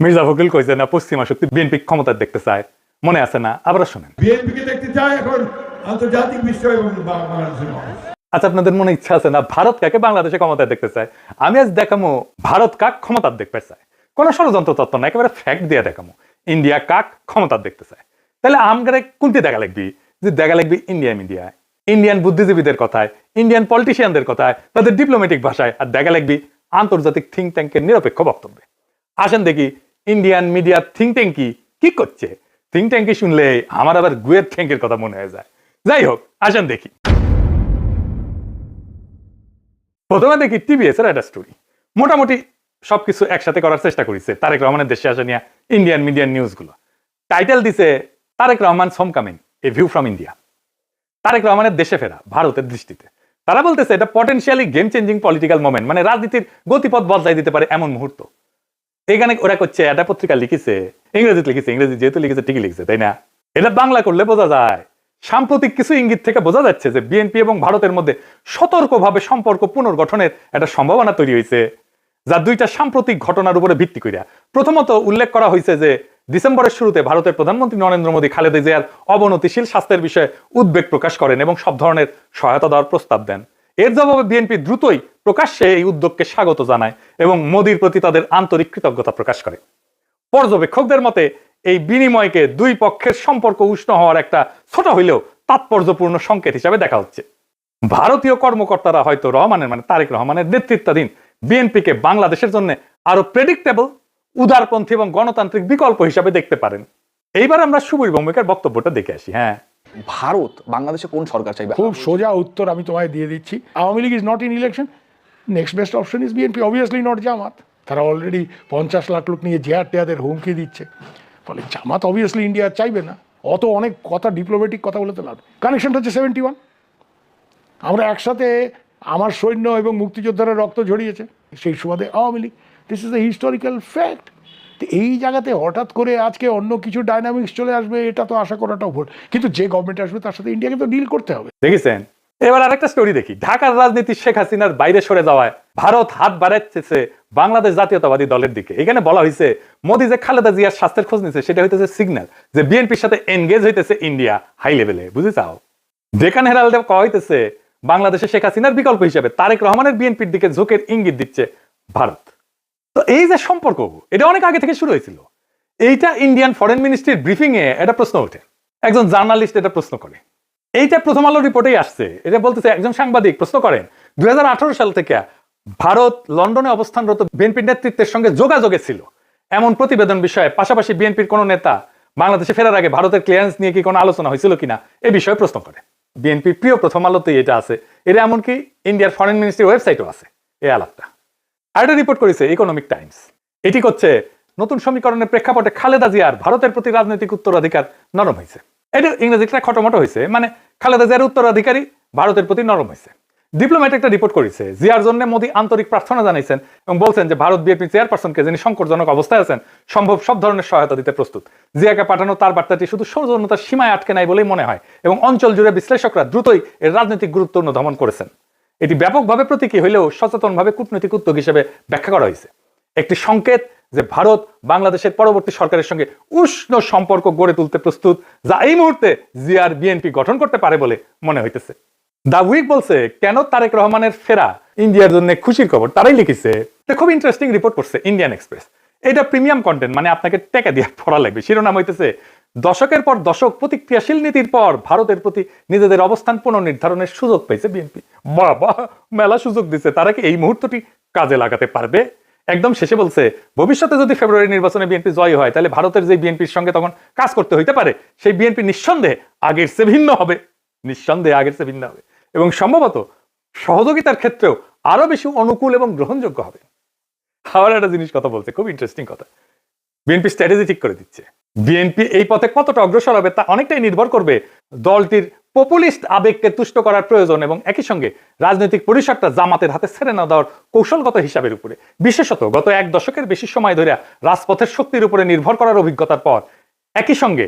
মির্জা ফখরুল কইছে না পশ্চিমা শক্তি বিএনপি ক্ষমতা দেখতে চায়, মনে আছে না? আবার শোনেন। বিএনপিকে দেখতে চায় এখন আন্তর্জাতিক বিষয় এবং বাংলাদেশের মানুষ। আচ্ছা, আপনাদের মনে ইচ্ছা আছে না ভারত কাকে বাংলাদেশে ক্ষমতায় দেখতে চায়? আমি আজ দেখামো ভারত কাক ক্ষমতা দেখতে চায়। কোন ষড়যন্ত্র তত্ত্ব না, একেবারে ফ্যাক্ট দিয়ে দেখামো ইন্ডিয়া কাক ক্ষমতা দেখতে চায়। তাহলে আমগারে কোনটি দেখা লাগবি? যে দেখা লাগবি ইন্ডিয়া মিডিয়া, ইন্ডিয়ান বুদ্ধিজীবীদের কথায়, ইন্ডিয়ান পলিটিশিয়ানদের কথায়, তাদের ডিপ্লোম্যাটিক ভাষায়, আর দেখা লাগবি আন্তর্জাতিক থিঙ্ক ট্যাঙ্কের নিরপেক্ষ বক্তব্যে। আসেন দেখি ইন্ডিয়ান মিডিয়া থিঙ্ক ট্যাঙ্ক কি করছে। থিঙ্ক ট্যাঙ্কি শুনলে আমার আবার গুয়ের ট্যাঙ্কের কথা মনে হয়ে যায়। যাই হোক, আসেন দেখি। প্রথমে দেখি টিভিএস এর একটা স্টোরি। মোটামুটি সবকিছু একসাথে করার চেষ্টা করেছে তারেক রহমানের দেশে আসা নিয়ে ইন্ডিয়ান মিডিয়ান নিউজ গুলো। টাইটেল দিছে Tarique Rahman homecoming, a view from India. Tarique রহমানের দেশে ফেরা ভারতের দৃষ্টিতে। তারা বলতেছে এটা potentially game changing political moment, মানে রাজনীতির গতিপথ বদলাই দিতে পারে এমন মুহূর্ত। এখানে ওরা করছে, এটা পত্রিকা লিখেছে ইংরেজিতে, লিখেছে ইংরেজি যেহেতু লিখেছে ঠিকই লিখেছে, তাই না? এটা বাংলা করলে বোঝা যায়। সাম্প্রতিক কিছু ইঙ্গিত থেকে বোঝা যাচ্ছে যে বিএনপি এবং ভারতের মধ্যে সতর্কভাবে সম্পর্ক পুনর্গঠনের একটা সম্ভাবনা তৈরি হয়েছে, যা দুইটা সাম্প্রতিক ঘটনার উপরে ভিত্তি করে। প্রথমত উল্লেখ করা হয়েছে যে ডিসেম্বরের শুরুতে ভারতের প্রধানমন্ত্রী নরেন্দ্র মোদী খালেদা জিয়ার অবনতিশীল স্বাস্থ্যের বিষয়ে উদ্বেগ প্রকাশ করেন এবং সব ধরনের সহায়তা দেওয়ার প্রস্তাব দেন। এর জবাবে বিএনপি দ্রুতই প্রকাশ্যে এই উদ্যোগকে স্বাগত জানায় এবং মোদীর প্রতি তাদের আন্তরিক কৃতজ্ঞতা প্রকাশ করে। পর্যবেক্ষকদের মতে এই বিনিময়কে দুই পক্ষের সম্পর্ক উষ্ণ হওয়ার একটা ছোট হইলেও তাৎপর্যপূর্ণ সংকেত হিসাবে দেখা হচ্ছে। ভারতীয় কর্মকর্তারা হয়তো রহমানের, মানে তারেক রহমানের নেতৃত্বাধীন বিএনপিকে বাংলাদেশের জন্য আরো প্রেডিক্টেবল, উদারপন্থী এবং গণতান্ত্রিক বিকল্প হিসাবে দেখতে পারেন। এইবার আমরা সুবীর ভৌমিকের বক্তব্যটা দেখে আসি। হ্যাঁ, ভারত বাংলাদেশে কোন সরকার চাইবে? খুব সোজা উত্তর আমি তোমায় দিয়ে দিচ্ছি। Awami League is not in election, next best option is BNP, obviously not Jamaat. তারা অলরেডি 50 লাখ লোক নিয়ে জেহার টেয়াদের হুমকি দিচ্ছে। ফলে জামাত অবভিয়াসলি ইন্ডিয়া চাইবে না। অত অনেক কথা, ডিপ্লোম্যাটিক কথা বলে তো লাভ। কানেকশনটা হচ্ছে 71। আমরা একসাথে, আমার সৈন্য এবং মুক্তিযোদ্ধারা রক্ত ঝরিয়েছে, সেই সুবাদে Awami League. This is a historical fact. এই জায়গাতে হঠাৎ করে আজকে অন্য কিছু ডাইনামিক্স চলে আসবে, এটা তো আশা করাটাও ভুল। কিন্তু যে গভর্নমেন্ট আসবে তার সাথে ইন্ডিয়াকে তো ডিল করতে হবে। দেখেছেন? এবার আরেকটা স্টোরি দেখি। ঢাকার রাজনীতি শেখ হাসিনার বাইরে সরে যাওয়ায় ভারত হাত বাড়াচ্ছে বাংলাদেশ জাতীয়তাবাদী দলের দিকে। এখানে বলা হয়েছে মোদী যে খালেদা জিয়ার স্বাস্থ্যের খোঁজ নিচ্ছে, সেটা হইতেছে সিগন্যাল যে বিএনপির সাথে এনগেজ হইতেছে ইন্ডিয়া হাই লেভেলে। বুঝে চাও? ডেকান হেরাল্ডে কয়া হইতেছে বাংলাদেশে শেখ হাসিনার বিকল্প হিসেবে তারেক রহমানের বিএনপির দিকে ঝোঁকের ইঙ্গিত দিচ্ছে ভারত। তো এই যে সম্পর্ক, এটা অনেক আগে থেকে শুরু হয়েছিল। এইটা ইন্ডিয়ান ফরেন মিনিস্ট্রির ব্রিফিং এ একটা প্রশ্ন ওঠে, একজন জার্নালিস্ট এটা প্রশ্ন করে। এইটা প্রথম আলো রিপোর্টেই আসছে। এটা বলতেছে একজন সাংবাদিক প্রশ্ন করেন 2018 সাল থেকে ভারত লন্ডনে অবস্থানরত বিএনপির নেতৃত্বের সঙ্গে যোগাযোগে ছিল এমন প্রতিবেদন বিষয়ে, পাশাপাশি বিএনপির কোন নেতা বাংলাদেশে ফেরার আগে ভারতের ক্লিয়ারেন্স নিয়ে কি কোনো আলোচনা হয়েছিল কিনা এ বিষয়ে প্রশ্ন করে। বিএনপির প্রিয় প্রথম আলোতেই এটা আছে। এটা এমনকি ইন্ডিয়ার ফরেন মিনিস্ট্রির ওয়েবসাইটও আছে এই আলাপটা। আর এটা রিপোর্ট করেছে ইকোনমিক টাইমস। এটি করছে নতুন সমীকরণের প্রেক্ষাপটে খালেদা জিয়ার ভারতের প্রতি রাজনৈতিক উত্তরাধিকার নরম হয়েছে। এটা ইংরেজিটা খটোমটো হয়েছে, মানে খালেদা জিয়ার উত্তরাধিকারী ভারতের প্রতি নরম হয়েছে। ডিপ্লোম্যাট একটা রিপোর্ট করেছে জিয়ার জন্য মোদী আন্তরিক প্রার্থনা জানাইছেন এবং বলছেন যে ভারত বিএনপি চেয়ারপারসনকে, যিনি সংকটজনক অবস্থায় আছেন, সম্ভব সব ধরনের সহায়তা দিতে প্রস্তুত। জিয়াকে পাঠানো তার বার্তাটি শুধু সৌজন্যতার সীমায় আটকে নাই বলেই মনে হয় এবং অঞ্চল জুড়ে বিশ্লেষকরা দ্রুতই এর রাজনৈতিক গুরুত্ব অনুধাবন করেছেন। এটি ব্যাপকভাবে প্রতীকী হলেও সচেতনভাবে কূটনৈতিক উদ্যোগ হিসেবে ব্যাখ্যা করা হয়েছে। একটি সংকেত যে ভারত বাংলাদেশের পরবর্তী সরকারের সঙ্গে উষ্ণ সম্পর্ক গড়ে তুলতে প্রস্তুত, যা এই মুহূর্তে জিয়ার বিএনপি গঠন করতে পারে বলে মনে হইতেছে। দা উইক বলছে কেন তারেক রহমানের ফেরা ইন্ডিয়ার জন্য খুশির খবর, তারাই লিখেছে। খুব ইন্টারেস্টিং রিপোর্ট করছে ইন্ডিয়ান এক্সপ্রেস। এটা প্রিমিয়াম কন্টেন্ট, মানে আপনাকে টাকা দিয়ে পড়া লাগবে। শিরোনাম হইতেছে দশকের পর দশক প্রতিক্রিয়াশীল নীতির পর ভারতের প্রতি নিজেদের অবস্থান পুনর্নির্ধারণের সুযোগ পেয়েছে বিএনপি। বাবা, মেলা সুযোগ দিচ্ছে। তারা কি এই মুহূর্তটি কাজে লাগাতে পারবে? একদম শেষে বলছে ভবিষ্যতে যদি ফেব্রুয়ারি নির্বাচনে বিএনপি জয় হয়, তাহলে ভারতের যে বিএনপির সঙ্গে তখন কাজ করতে হইতে পারে, সেই বিএনপি নিঃসন্দেহে আগের চেয়ে ভিন্ন হবে, নিঃসন্দেহে আগের চেয়ে ভিন্ন হবে এবং সম্ভবত সহযোগিতার ক্ষেত্রেও আরো বেশি অনুকূল এবং গ্রহণযোগ্য হবে। আবার একটা জিনিস কথা বলছে, খুব ইন্টারেস্টিং কথা। বিএনপি স্ট্র্যাটেজি ঠিক করে দিচ্ছে। বিএনপি এই পথে কতটা অগ্রসর হবে তা অনেকটাই নির্ভর করবে দলটির পপুলিস্ট আবেগকে তুষ্ট করার প্রয়োজন এবং একই সঙ্গে রাজনৈতিক পরিসরটা জামাতের হাতে ছেড়ে না দেওয়ার কৌশলগত হিসাবের উপরে। বিশেষত গত এক দশকের বেশি সময় ধরে রাজপথের শক্তির উপরে নির্ভর করার অভিজ্ঞতার পর একই সঙ্গে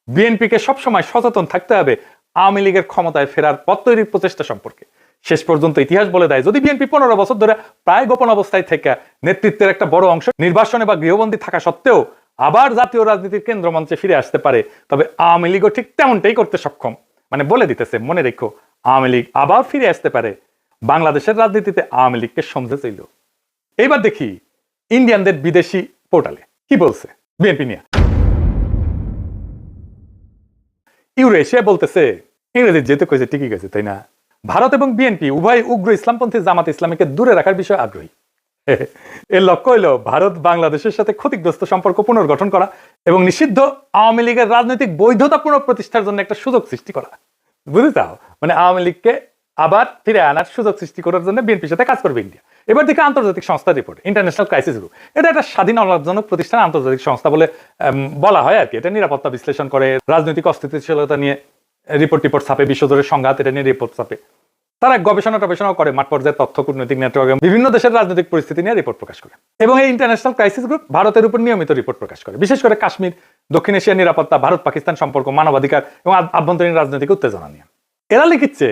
বিএনপিকে সবসময় সচেতন থাকতে হবে আওয়ামী লীগের ক্ষমতায় ফেরার পথ তৈরির প্রচেষ্টা সম্পর্কে। শেষ পর্যন্ত ইতিহাস বলে দেয় যদি বিএনপি 15 বছর ধরে প্রায় গোপন অবস্থায় থেকে নেতৃত্বের একটা বড় অংশ নির্বাসনে বা গৃহবন্দী থাকা সত্ত্বেও আবার জাতীয় রাজনীতির কেন্দ্রমঞ্চে ফিরে আসতে পারে, তবে আওয়ামী লীগও ঠিক তেমনটাই করতে সক্ষম। মানে বলে দিতেছে, মনে রেখো আওয়ামী লীগ আবার ফিরে আসতে পারে। বাংলাদেশের রাজনীতিতে আওয়ামী লীগকে সমঝে ছিল। এইবার দেখি ইন্ডিয়ানদের বিদেশি পোর্টালে কি বলছে বিএনপি নিয়ে। ইউরেশিয়া বলতেছে, ইংরেজি যেহেতু কইছে ঠিকই গেছে তাই না, ভারত এবং বিএনপি উভয় উগ্র ইসলামপন্থী জামাত ইসলামীকে দূরে রাখার বিষয়ে আগ্রহী। এর লক্ষ্য হইল ভারত বাংলাদেশের সাথে ক্ষতিগ্রস্ত সম্পর্ক পুনর্গঠন করা এবং নিষিদ্ধ আওয়ামী লীগের রাজনৈতিক বৈধতা পুনঃপ্রতিষ্ঠার জন্য একটা সুযোগ সৃষ্টি করা। বুঝতে চাও? মানে আওয়ামী লীগকে আবার ফিরে আনার সুযোগ সৃষ্টি করার জন্য বিএনপির সাথে কাজ করবে ইন্ডিয়া। এবার দেখে আন্তর্জাতিক সংস্থার রিপোর্ট, ইন্টারন্যাশনাল ক্রাইসিস গ্রুপ, এটা একটা স্বাধীন অলাভজনক প্রতিষ্ঠান, আন্তর্জাতিক সংস্থা বলে বলা হয় আর কি। এটা নিরাপত্তা বিশ্লেষণ করে, রাজনৈতিক অস্থিতিশীলতা নিয়ে রিপোর্ট ছাপে, বিশ্বজোরে সংঘাত এটা নিয়ে রিপোর্ট ছাপে। তারা গবেষণা করে মাঠ পর্যায়ে তথ্য, কূটনৈতিক নেটওয়ার্ক, বিভিন্ন দেশের রাজনৈতিক পরিস্থিতি নিয়ে রিপোর্ট প্রকাশ করে। এবং এই ইন্টারন্যাশনাল ক্রাইসিস গ্রুপ ভারতের উপর নিয়মিত রিপোর্ট প্রকাশ করে, বিশেষ করে কাশ্মীর, দক্ষিণ এশিয়ার নিরাপত্তা, ভারত পাকিস্তান সম্পর্ক, মানবাধিকার এবং আভ্যন্তরীণ রাজনৈতিক উত্তেজনা নিয়ে। এরা লিখিচ্ছে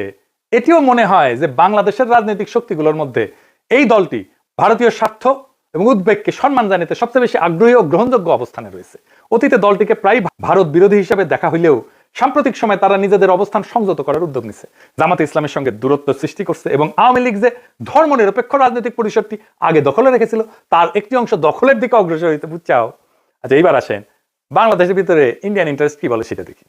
এটিও মনে হয় যে বাংলাদেশের রাজনৈতিক শক্তিগুলোর মধ্যে এই দলটি ভারতীয় স্বার্থ এবং উদ্বেগকে সম্মান জানাতে সবচেয়ে বেশি আগ্রহী ও গ্রহণযোগ্য অবস্থানে রয়েছে। অতীতে দলটিকে প্রায় ভারত বিরোধী হিসেবে দেখা হইলেও সাম্প্রতিক সময় তারা নিজেদের অবস্থান সংযত করার উদ্যোগ নিচ্ছে, জামাতে ইসলামের সঙ্গে দূরত্ব সৃষ্টি করছে এবং আওয়ামী লীগ যে ধর্মনিরপেক্ষ রাজনৈতিক পরিসরটি আগে দখলে রেখেছিল তার একটি অংশ দখলের দিকে অগ্রসর হইতে বুঝছাও। আচ্ছা, এইবার আসেন বাংলাদেশের ভিতরে ইন্ডিয়ান ইন্টারেস্ট কি বলে সেটা দেখি।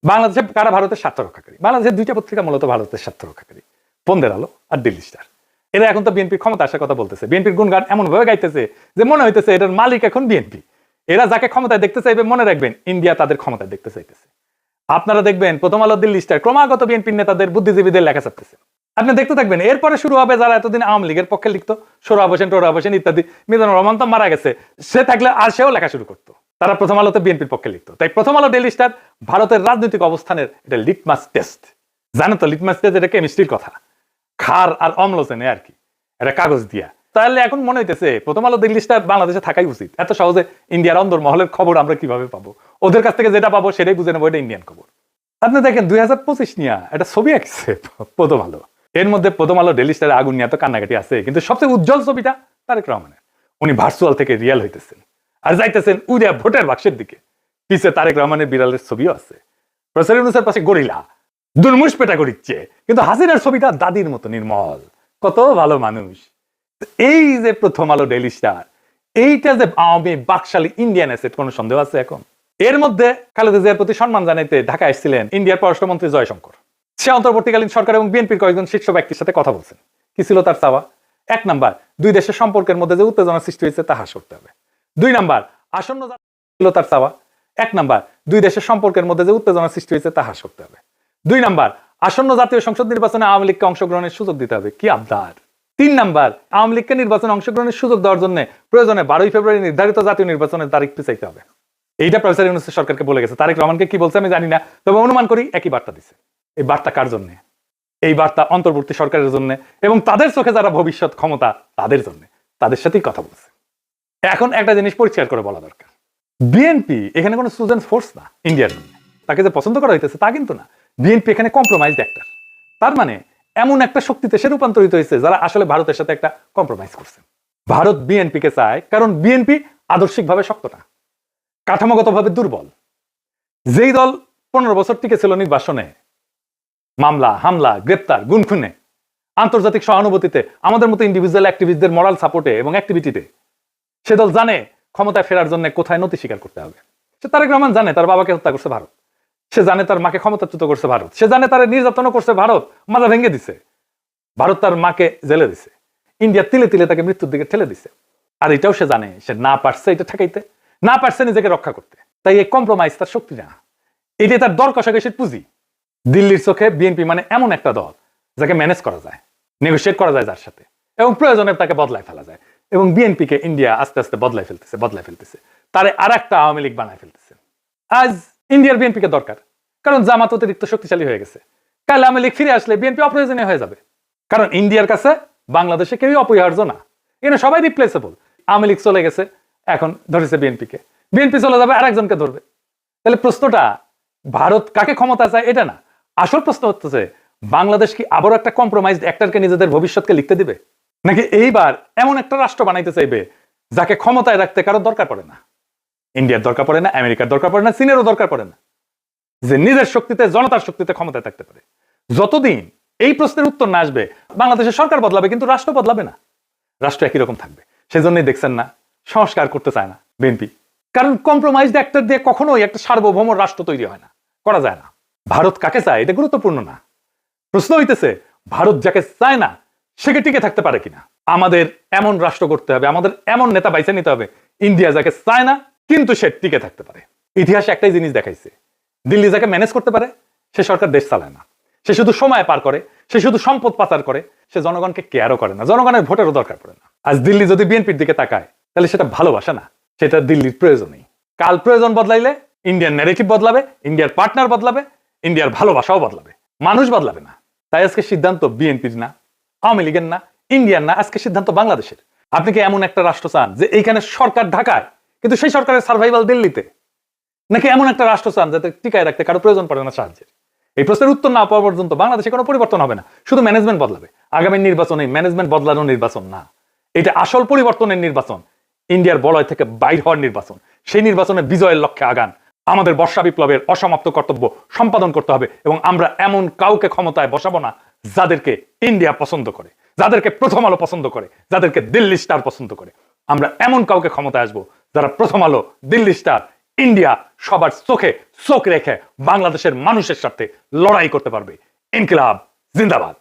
বাংলাদেশে কারা ভারতের স্বার্থ রক্ষাকারী? বাংলাদেশের দুইটা পত্রিকা মূলত ভারতের স্বার্থ রক্ষাকারী, বন্দের আলো আর দিল্লি স্টার। এরা এখন তো বিএনপির ক্ষমতা আসার কথা বলতেছে, বিএনপির গুণগান এমন ভাবে গাইতেছে যে মনে হইতেছে এটার মালিক এখন বিএনপি। এরা যাকে ক্ষমতায় দেখতে চাইবে মনে রাখবেন ইন্ডিয়া তাদের ক্ষমতায় দেখতে চাইতেছে। আপনারা দেখবেন প্রথম আলো, দিল্লি স্টার ক্রমাগত বিএনপির নেতাদের, বুদ্ধিজীবীদের লেখা ছাপতেছে। আপনি দেখতে থাকবেন, এরপরে শুরু হবে যারা এতদিন আওয়ামী লীগের পক্ষে লিখতো, সোহরাব হোসেন, টোহরাব হোসেন ইত্যাদি। মিজানুর রহমান তো মারা গেছে, সে থাকলে আর সেও লেখা শুরু করতো। তারা প্রথম আলোতে বিএনপির পক্ষে লিখতো। তাই প্রথম আলো, ডেইলি স্টার ভারতের রাজনৈতিক অবস্থানের এটা লিটমাস টেস্ট। জানো তো লিটমাস টেস্ট এটা কেমিস্ট্রির কথা, ক্ষার আর অম্ল চেনে আর কি, এটা কাগজ দিয়া। তাহলে এখন মনে হইতেছে প্রথম আলো, দিল্লি স্টার বাংলাদেশে থাকাই উচিত। এত সহজে ইন্ডিয়ার অন্দর মহলের খবর আমরা কিভাবে পাবো? ওদের কাছ থেকে যেটা পাবো সেটাই বুঝে নেবো এটা ইন্ডিয়ান খবর। আপনি দেখেন 2025 নিয়ে একটা ছবি আঁকছে প্রথম আলো। এর মধ্যে প্রথম আলো, ডেইলি স্টারে আগুন নিয়ে তো কান্নাকাটি আছে, কিন্তু সবচেয়ে উজ্জ্বল ছবিটা তারেক রহমানের। উনি ভার্চুয়াল থেকে রিয়েল হইতেছেন আর যাইতেছেন উড়িয়া ভোটের বাক্সের দিকে। পিছে তারেক রহমানের বিড়ালের ছবিও আছে। প্রফেসর ইউনূসের পাশে গরিলা দুর্মুষ পেটা করিচ্ছে, কিন্তু হাসিনার ছবিটা দাদির মতো নির্মল, কত ভালো মানুষ। এই যে প্রথম আলো, ডেইলি স্টার, এইটা যে আওয়ামী বাকশালী ইন্ডিয়ান অ্যাসেট, কোনো সন্দেহ আছে এখন? এর মধ্যে খালেদা জিয়ার প্রতি সম্মান জানাইতে ঢাকা এসেছিলেন ইন্ডিয়ার পররাষ্ট্রমন্ত্রী জয়শঙ্কর। সে অন্তর্বর্তীকালীন সরকার এবং বিএনপির কয়েকজন শীর্ষ ব্যক্তির সাথে কথা বলছেন। কি ছিল তার চাওয়া? 1 নাম্বার, দুই দেশের সম্পর্কের মধ্যে যে উত্তেজনা সৃষ্টি হয়েছে তা হ্রাস করতে হবে। 2 নাম্বার, আসন্ন ছিল তার চাওয়া। 1 নাম্বার, দুই দেশের সম্পর্কের মধ্যে যে উত্তেজনা সৃষ্টি হয়েছে তা হ্রাস করতে হবে। 2 নাম্বার, আসন্ন জাতীয় সংসদ নির্বাচনে আওয়ামী লীগকে অংশগ্রহণের সুযোগ দিতে হবে। কি আবদার! 3 নাম্বার, আওয়ামী লীগকে নির্বাচনে অংশগ্রহণের সুযোগ দেওয়ার জন্য প্রয়োজনে 12 ফেব্রুয়ারি নির্ধারিত জাতীয় নির্বাচনের তারিখ পিছাইতে হবে। এইটা প্রফেসর ইউনূস সরকারকে বলে গেছে। তারেক রহমানকে কি বলছে আমি জানি না, তবে অনুমান করি একই বার্তা দিছে। এই বার্তা কার জন্য? এই বার্তা অন্তর্বর্তী সরকারের জন্য এবং তাদের চোখে যারা ভবিষ্যৎ ক্ষমতা তাদের জন্য, তাদের সাথেই কথা বলছে। এখন একটা জিনিস পরিষ্কার করে বলা দরকার, বিএনপি এখানে কোনো সুজেন ফোর্স না ইন্ডিয়ার জন্য। তাকে যে পছন্দ করা হইতেছে তা কিন্তু না। বিএনপি এখানে কম্প্রোমাইজড একটা, তার মানে এমন একটা শক্তিতে সে রূপান্তরিত হয়েছে যারা আসলে ভারতের সাথে একটা কম্প্রোমাইজ করছে। ভারত বিএনপিকে চায় কারণ বিএনপি আদর্শিকভাবে শক্ত না, কাঠামোগতভাবে দুর্বল। যেই দল 15 বছর টিকে ছিল নির্বাসনে, মামলা, হামলা, গ্রেপ্তার, গুনখুনে, আন্তর্জাতিক সহানুভূতিতে, আমাদের মতো ইন্ডিভিজুয়াল অ্যাক্টিভিস্টদের মোরাল সাপোর্টে এবং অ্যাক্টিভিটিতে, সে দল জানে ক্ষমতায় ফেরার জন্য কোথায় নতি স্বীকার করতে হবে। সে তারেক রহমান জানে তার বাবাকে হত্যা করছে ভারত, সে জানে তার মাকে ক্ষমতাচ্যুত করছে ভারত, সে জানে তার নির্যাতনও করছে ভারত, মাজা ভেঙে দিছে ভারত, তার মাকে জেলে দিছে, ইন্ডিয়া তিলে তিলে তাকে মৃত্যুর দিকে ঠেলে দিছে। আর এটাও সে জানে সে না পারছে এটা ঠেকাইতে, না পারছে নিজেকে রক্ষা করতে। তাই এই কম্প্রোমাইজ তার শক্তি না, এটাই তার দর কষাকষির পুঁজি। দিল্লির চোখে বিএনপি মানে এমন একটা দল যাকে ম্যানেজ করা যায়, নেগোশিয়েট করা যায় যার সাথে, এবং প্রয়োজনে তাকে বদলায় ফেলা যায়। এবং বিএনপিকে ইন্ডিয়া আস্তে আস্তে বদলায় ফেলতেছে, তারে আর একটা আওয়ামী লীগ বানায় ফেলতেছে। আজ ইন্ডিয়ার বিএনপিকে দরকার, কারণ জামাত অতিরিক্ত শক্তিশালী হয়ে গেছে। কাল আওয়ামী লীগ ফিরে আসলে বিএনপি অপ্রয়োজনীয় হয়ে যাবে, কারণ ইন্ডিয়ার কাছে বাংলাদেশে কেউই অপরিহার্য না, এখানে সবাই রিপ্লেসেবল। আওয়ামী লীগ চলে গেছে, এখন ধরেছে বিএনপিকে, বিএনপি চলে যাবে আর একজনকে ধরবে। তাহলে প্রশ্নটা ভারত কাকে ক্ষমতা চায় এটা না, আসল প্রশ্ন হচ্ছে বাংলাদেশ কি আবারও একটা কম্প্রোমাইজড অ্যাক্টরকে নিজেদের ভবিষ্যৎকে লিখতে দিবে, নাকি এইবার এমন একটা রাষ্ট্র বানাইতে চাইবে যাকে ক্ষমতায় রাখতে কারোর দরকার পড়ে না? ইন্ডিয়ার দরকার পড়ে না, আমেরিকার দরকার পড়ে না, চীনেরও দরকার পড়ে না, যে নিজের শক্তিতে, জনতার শক্তিতে ক্ষমতায় থাকতে পারে। যতদিন এই প্রশ্নের উত্তর না আসবে বাংলাদেশের সরকার বদলাবে কিন্তু রাষ্ট্র বদলাবে না, রাষ্ট্র একই রকম থাকবে। সেজন্যই দেখছেন না সংস্কার করতে চায় না বিএনপি, কারণ কম্প্রোমাইজড অ্যাক্টর দিয়ে কখনোই একটা সার্বভৌম রাষ্ট্র তৈরি হয় না, করা যায় না। ভারত কাকে চায় এটা গুরুত্বপূর্ণ না, প্রশ্ন হইতেছে ভারত যাকে চায় না সে টিকে থাকতে পারে কিনা। আমাদের এমন রাষ্ট্র করতে হবে, আমাদের এমন নেতা বাইছে নিতে হবে ইন্ডিয়া যাকে চায় না কিন্তু সে টিকে থাকতে পারে। ইতিহাসে একটাই জিনিস দেখাইছে, দিল্লি যাকে ম্যানেজ করতে পারে সে সরকার দেশ চালায় না, সে শুধু সময় পার করে, সে শুধু সম্পদ পাচার করে, সে জনগণকে কেয়ারও করে না, জনগণের ভোটেরও দরকার পড়ে না। আজ দিল্লি যদি বিএনপির দিকে তাকায় তাহলে সেটা ভালোবাসা না, সেটা দিল্লির প্রয়োজন নেই। কাল প্রয়োজন বদলাইলে ইন্ডিয়ার ন্যারেটিভ বদলাবে, ইন্ডিয়ার পার্টনার বদলাবে, ইন্ডিয়ার ভালোবাসাও বদলাবে, মানুষ বদলাবে না। তাই আজকে সিদ্ধান্ত বিএনপির না, আওয়ামী লীগের না, ইন্ডিয়ার না, আজকে সিদ্ধান্ত বাংলাদেশের। আপনি কি এমন একটা রাষ্ট্র চান যে এইখানে সরকার ঢাকায় কিন্তু সেই সরকারের সার্ভাইভাল দিল্লিতে, নাকি এমন একটা রাষ্ট্র চান যাতে টিকায় রাখতে কারো প্রয়োজন পড়ে না সাহায্যের? এই প্রশ্নের উত্তর না পাওয়া পর্যন্ত বাংলাদেশে কোনো পরিবর্তন হবে না, শুধু ম্যানেজমেন্ট বদলাবে। আগামী নির্বাচনে ম্যানেজমেন্ট বদলানোর নির্বাচন না, এটা আসল পরিবর্তনের নির্বাচন, ইন্ডিয়ার বলয় থেকে বাইর হওয়ার নির্বাচন। সেই নির্বাচনে বিজয়ের লক্ষ্যে আগান। আমাদের বর্ষা বিপ্লবের অসমাপ্ত কর্তব্য সম্পাদন করতে হবে এবং আমরা এমন কাউকে ক্ষমতায় বসাবো না যাদেরকে ইন্ডিয়া পছন্দ করে, যাদেরকে প্রথম আলো পছন্দ করে, যাদেরকে দিল্লি স্টার পছন্দ করে। আমরা এমন কাউকে ক্ষমতায় আসবো যারা প্রথম আলো, দিল্লি স্টার, ইন্ডিয়া সবার চোখে চোখ রেখে বাংলাদেশের মানুষের সাথে লড়াই করতে পারবে। ইনকিলাব জিন্দাবাদ।